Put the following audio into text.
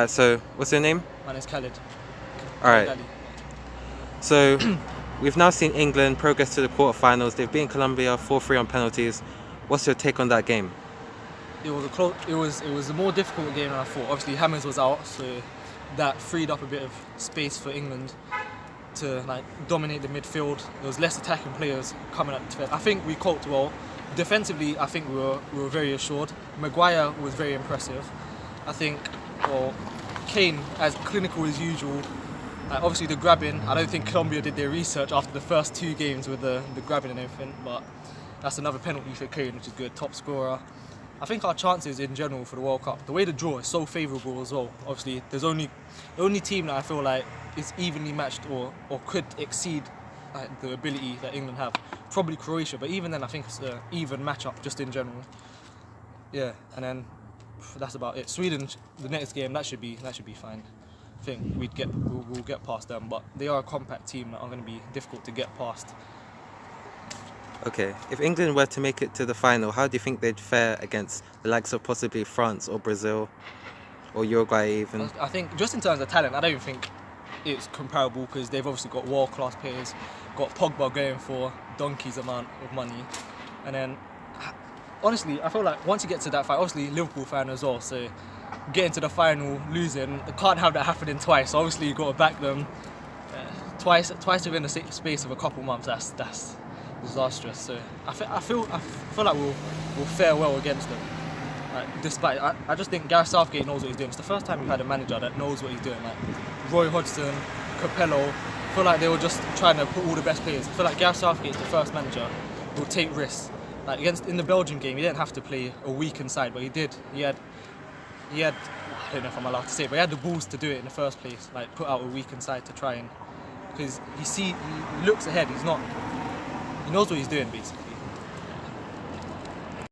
So what's your name? My name's Khalid. Alright, Ali. so we've now seen England progress to the quarterfinals. They've beaten Colombia 4-3 on penalties. What's your take on that game? It was a more difficult game than I thought. Obviously, Hammers was out, so that freed up a bit of space for England to dominate the midfield. There was less attacking players coming up to it. I think we coped well. Defensively, I think we were very assured. Maguire was very impressive. I think, well, Kane as clinical as usual. Obviously the grabbing, I don't think Colombia did their research after the first 2 games with the grabbing and everything, but that's another penalty for Kane, which is good, top scorer. I think our chances in general for the World Cup, the way the draw is so favourable as well. Obviously, there's the only team that I feel like is evenly matched or could exceed the ability that England have. Probably Croatia, but even then I think it's an even matchup just in general. Yeah, and then that's about it. Sweden, the next game, that should be fine. I think we'll get past them, but they are a compact team that are going to be difficult to get past. Okay, if England were to make it to the final, how do you think they'd fare against the likes of possibly France or Brazil or Uruguay even? I think just in terms of talent, I don't think it's comparable because they've obviously got world-class players, got Pogba going for donkey's amount of money, and then honestly, I feel like once you get to that fight, obviously Liverpool fan as well, so getting to the final, losing, can't have that happening twice. So obviously you've got to back them twice within the space of a couple months. That's disastrous. So I feel like we'll fare well against them. Despite, I just think Gareth Southgate knows what he's doing. It's the first time we've had a manager that knows what he's doing. Like Roy Hodgson, Capello, I feel like they were just trying to put all the best players. I feel like Gareth Southgate's the first manager who'll take risks. Like in the Belgian game, he didn't have to play a weakened side, but he did. He had, I don't know if I'm allowed to say it, but he had the balls to do it in the first place. Like put out a weakened side to try and, because he looks ahead. He knows what he's doing basically.